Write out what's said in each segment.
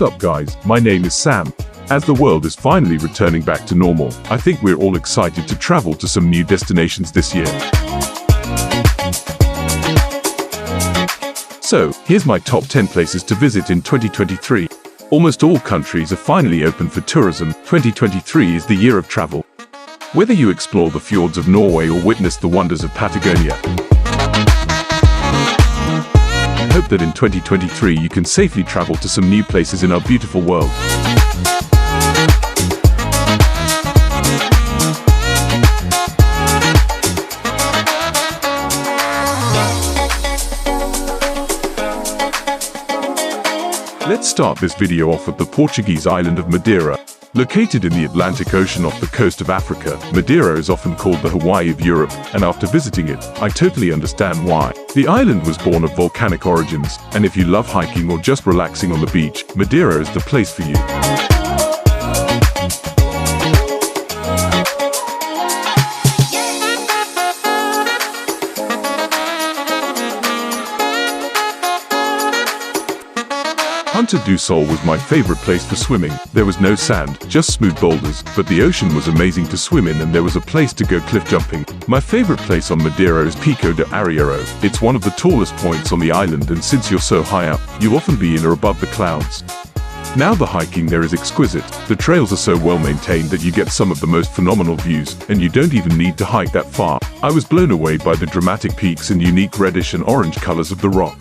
What's up guys, my name is Sam. As the world is finally returning back to normal, I think we're all excited to travel to some new destinations this year. So, here's my top 10 places to visit in 2023. Almost all countries are finally open for tourism. 2023 is the year of travel. Whether you explore the fjords of Norway or witness the wonders of Patagonia, I hope that in 2023 you can safely travel to some new places in our beautiful world. Let's start this video off at the Portuguese island of Madeira. Located in the Atlantic Ocean off the coast of Africa, Madeira is often called the Hawaii of Europe, and after visiting it, I totally understand why. The island was born of volcanic origins, and if you love hiking or just relaxing on the beach, Madeira is the place for you. Ponta do Sol was my favorite place for swimming. There was no sand, just smooth boulders, but the ocean was amazing to swim in and there was a place to go cliff jumping. My favorite place on Madeira is Pico de Arriero. It's one of the tallest points on the island, and since you're so high up, you'll often be in or above the clouds. Now the hiking there is exquisite. The trails are so well maintained that you get some of the most phenomenal views, and you don't even need to hike that far. I was blown away by the dramatic peaks and unique reddish and orange colors of the rock.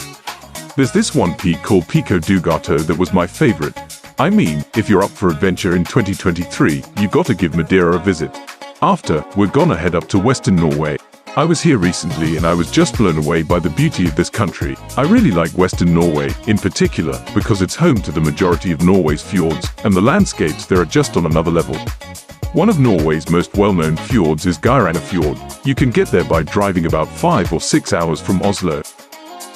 There's this one peak called Pico do Gato that was my favorite. I mean, if you're up for adventure in 2023, you gotta give Madeira a visit. After, we're gonna head up to Western Norway. I was here recently and I was just blown away by the beauty of this country. I really like Western Norway, in particular, because it's home to the majority of Norway's fjords, and the landscapes there are just on another level. One of Norway's most well-known fjords is Geiranger Fjord. You can get there by driving about 5 or 6 hours from Oslo.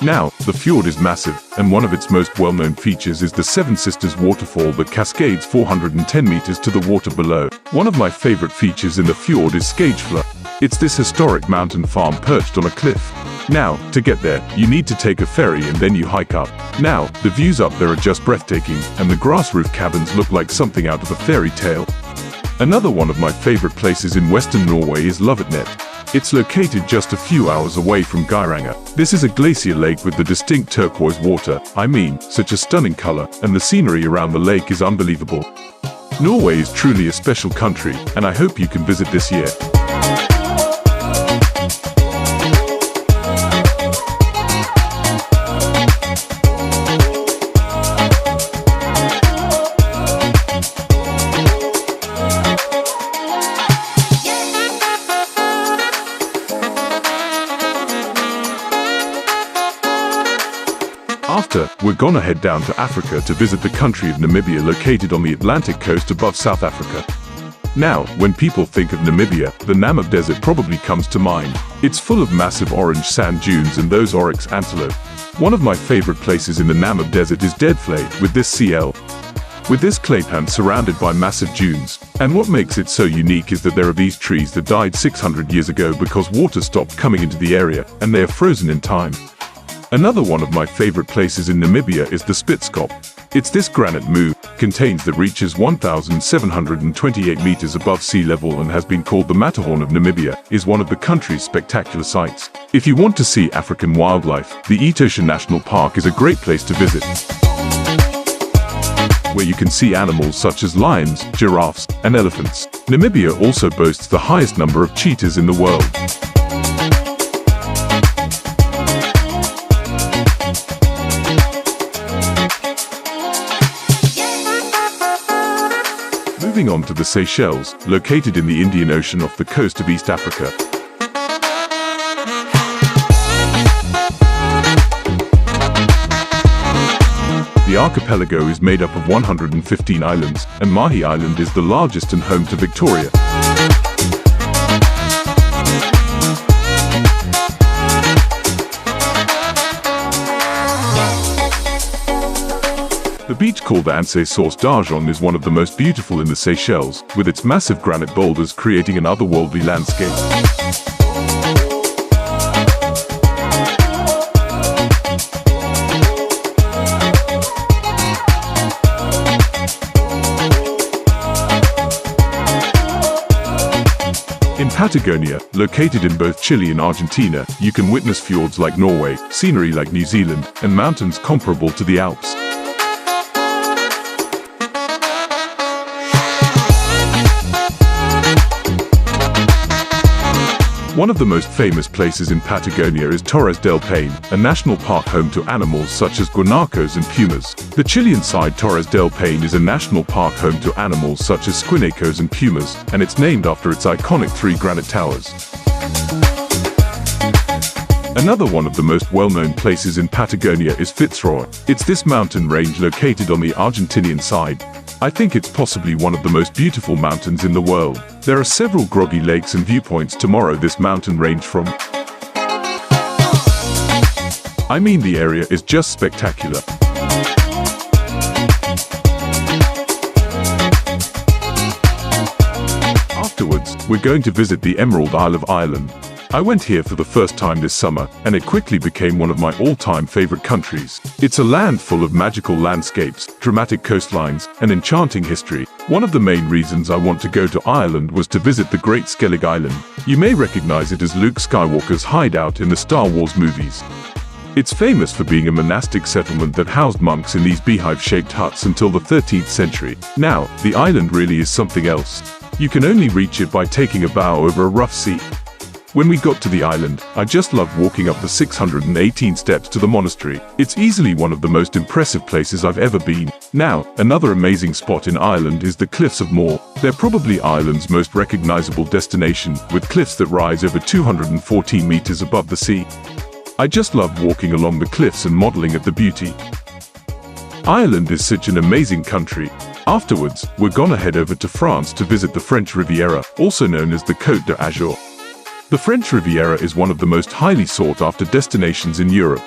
Now, the fjord is massive, and one of its most well-known features is the Seven Sisters waterfall that cascades 410 meters to the water below. One of my favorite features in the fjord is Skagefjell. It's this historic mountain farm perched on a cliff. Now, to get there, you need to take a ferry and then you hike up. Now, the views up there are just breathtaking, and the grass roof cabins look like something out of a fairy tale. Another one of my favorite places in Western Norway is Lovatnet. It's located just a few hours away from Geiranger. This is a glacier lake with the distinct turquoise water. I mean, such a stunning color, and the scenery around the lake is unbelievable. Norway is truly a special country, and I hope you can visit this year. After, we're gonna head down to Africa to visit the country of Namibia, located on the Atlantic coast above South Africa. Now, when people think of Namibia, the Namib Desert probably comes to mind. It's full of massive orange sand dunes and those oryx antelope. One of my favorite places in the Namib Desert is Deadylei, with this claypan surrounded by massive dunes. And what makes it so unique is that there are these trees that died 600 years ago because water stopped coming into the area, and they are frozen in time. Another one of my favorite places in Namibia is the Spitzkoppe. It's this granite mound, contains that reaches 1,728 meters above sea level and has been called the Matterhorn of Namibia, is one of the country's spectacular sights. If you want to see African wildlife, the Etosha National Park is a great place to visit, where you can see animals such as lions, giraffes, and elephants. Namibia also boasts the highest number of cheetahs in the world. Moving on to the Seychelles, located in the Indian Ocean off the coast of East Africa. The archipelago is made up of 115 islands, and Mahe Island is the largest and home to Victoria. The beach called the Anse Source d'Argent is one of the most beautiful in the Seychelles, with its massive granite boulders creating an otherworldly landscape. Patagonia, located in both Chile and Argentina, you can witness fjords like Norway, scenery like New Zealand, and mountains comparable to the Alps. One of the most famous places in Patagonia is Torres Del Paine, a national park home to animals such as guanacos and pumas. The Chilean side Torres Del Paine is a national park home to animals such as squinacos and pumas, and it's named after its iconic 3 granite towers. Another one of the most well-known places in Patagonia is Fitz Roy. It's this mountain range located on the Argentinian side. I think it's possibly one of the most beautiful mountains in the world. There are several groggy lakes and viewpoints tomorrow this mountain range from. I mean, the area is just spectacular. Afterwards, we're going to visit the Emerald Isle of Ireland. I went here for the first time this summer, and it quickly became one of my all-time favorite countries. It's a land full of magical landscapes, dramatic coastlines, and enchanting history. One of the main reasons I want to go to Ireland was to visit the Creat Skellic Island. You may recognize it as Luke Skywalker's hideout in the Star Wars movies. It's famous for being a monastic settlement that housed monks in these beehive-shaped huts until the 13th century. Now, the island really is something else. You can only reach it by taking a bow over a rough sea. When we got to the island, I just loved walking up the 618 steps to the monastery. It's easily one of the most impressive places I've ever been. Now, another amazing spot in Ireland is the Cliffs of Moher. They're probably Ireland's most recognizable destination, with cliffs that rise over 214 meters above the sea. I just loved walking along the cliffs and modeling at the beauty. Ireland is such an amazing country. Afterwards, we're gonna head over to France to visit the French Riviera, also known as the Côte d'Azur. The French Riviera is one of the most highly sought-after destinations in Europe.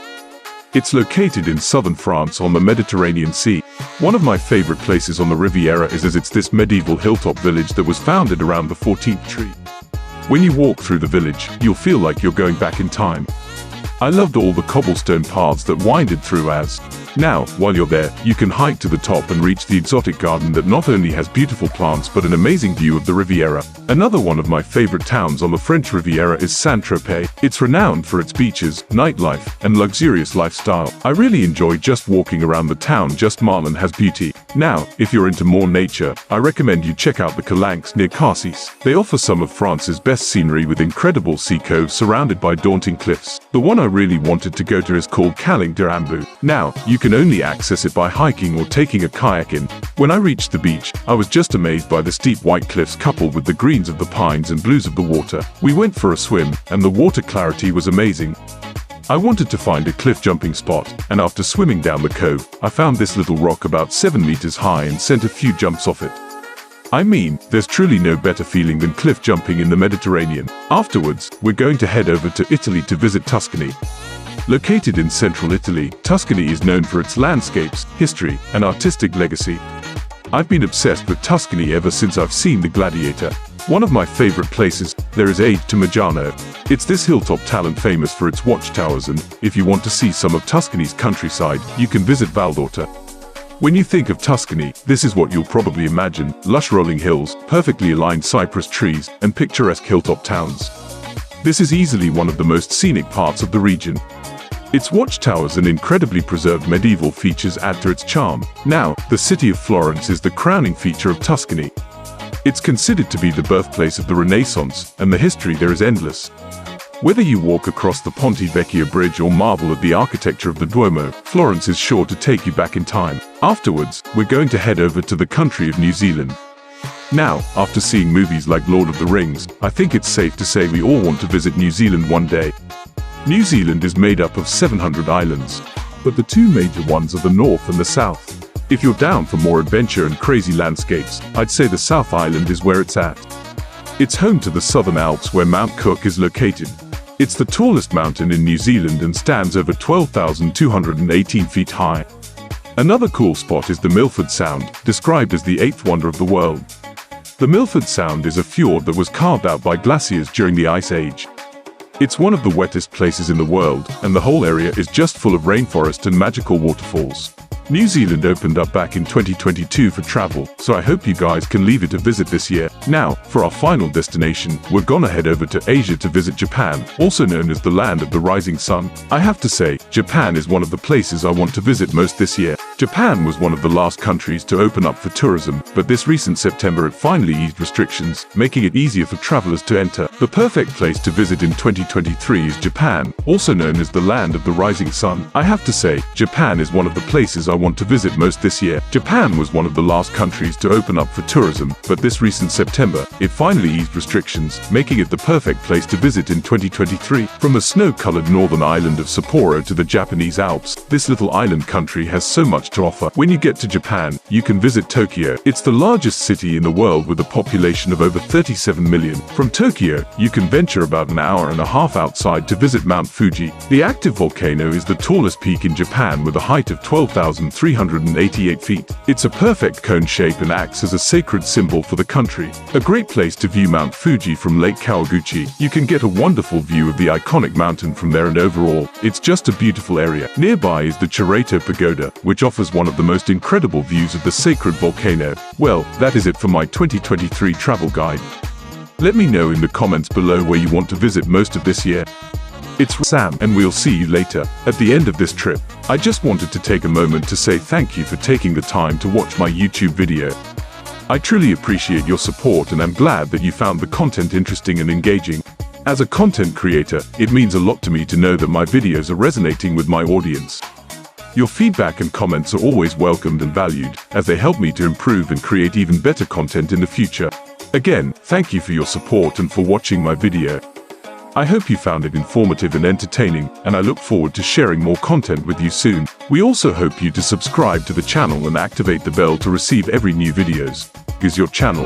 It's located in southern France on the Mediterranean Sea. One of my favorite places on the Riviera is as it's this medieval hilltop village that was founded around the 14th century. When you walk through the village, you'll feel like you're going back in time. I loved all the cobblestone paths that winded through as. Now, while you're there, you can hike to the top and reach the exotic garden that not only has beautiful plants but an amazing view of the Riviera. Another one of my favorite towns on the French Riviera is Saint-Tropez. It's renowned for its beaches, nightlife, and luxurious lifestyle. I really enjoy just walking around the town. Just Marlin has beauty. Now, if you're into more nature, I recommend you check out the Calanques near Cassis. They offer some of France's best scenery with incredible sea coves surrounded by daunting cliffs. The one I really wanted to go to is called Calanques En Vau. Now, you can only access it by hiking or taking a kayak in. When I reached the beach, I was just amazed by the steep white cliffs coupled with the greens of the pines and blues of the water. We went for a swim, and the water clarity was amazing. I wanted to find a cliff jumping spot, and after swimming down the cove, I found this little rock about 7 meters high and sent a few jumps off it. I mean, there's truly no better feeling than cliff jumping in the Mediterranean. Afterwards, we're going to head over to Italy to visit Tuscany. Located in central Italy, Tuscany is known for its landscapes, history, and artistic legacy. I've been obsessed with Tuscany ever since I've seen The Gladiator. One of my favorite places there is Cimignano. It's this hilltop talent famous for its watchtowers, and if you want to see some of Tuscany's countryside, you can visit Vald'Orcia. When you think of Tuscany, this is what you'll probably imagine: lush rolling hills, perfectly aligned cypress trees, and picturesque hilltop towns. This is easily one of the most scenic parts of the region. Its watchtowers and incredibly preserved medieval features add to its charm. Now, the city of Florence is the crowning feature of Tuscany. It's considered to be the birthplace of the Renaissance, and the history there is endless. Whether you walk across the Ponte Vecchio bridge or marvel at the architecture of the Duomo, Florence is sure to take you back in time. Afterwards, we're going to head over to the country of New Zealand. Now, after seeing movies like Lord of the Rings, I think it's safe to say we all want to visit New Zealand one day. New Zealand is made up of 700 islands, but the two major ones are the North and the South. If you're down for more adventure and crazy landscapes, I'd say the South Island is where it's at. It's home to the Southern Alps, where Mount Cook is located. It's the tallest mountain in New Zealand and stands over 12,218 feet high. Another cool spot is the Milford Sound, described as the 8th wonder of the world. The Milford Sound is a fjord that was carved out by glaciers during the Ice Age. It's one of the wettest places in the world, and the whole area is just full of rainforest and magical waterfalls. New Zealand opened up back in 2022 for travel, so I hope you guys can leave it a visit this year. Now, for our final destination, we're gonna head over to Asia to visit Japan, also known as the land of the rising sun. I have to say, Japan is one of the places I want to visit most this year. Japan was one of the last countries to open up for tourism, but this recent September it finally eased restrictions, making it easier for travelers to enter. The perfect place to visit in 2023 is Japan, also known as the land of the rising sun. I have to say, Japan is one of the places I want to visit most this year. Japan was one of the last countries to open up for tourism, but this recent September, it finally eased restrictions, making it the perfect place to visit in 2023. From the snow-colored northern island of Sapporo to the Japanese Alps, this little island country has so much to offer. When you get to Japan, you can visit Tokyo. It's the largest city in the world with a population of over 37 million. From Tokyo, you can venture about an hour and a half outside to visit Mount Fuji. The active volcano is the tallest peak in Japan with a height of 12,388 feet. It's a perfect cone shape and acts as a sacred symbol for the country. A great place to view Mount Fuji from Lake Kawaguchi. You can get a wonderful view of the iconic mountain from there, and overall, it's just a beautiful area. Nearby is the Chirato Pagoda, which offers one of the most incredible views of the sacred volcano. Well, that is it for my 2023 travel guide. Let me know in the comments below where you want to visit most of this year. It's Sam, and we'll see you later. At the end of this trip, I just wanted to take a moment to say thank you for taking the time to watch my YouTube video. I truly appreciate your support, and I'm glad that you found the content interesting and engaging. As a content creator, it means a lot to me to know that my videos are resonating with my audience. Your feedback and comments are always welcomed and valued, as they help me to improve and create even better content in the future. Again, thank you for your support and for watching my video. I hope you found it informative and entertaining, and I look forward to sharing more content with you soon. We also hope you to subscribe to the channel and activate the bell to receive every new videos. Is your channel.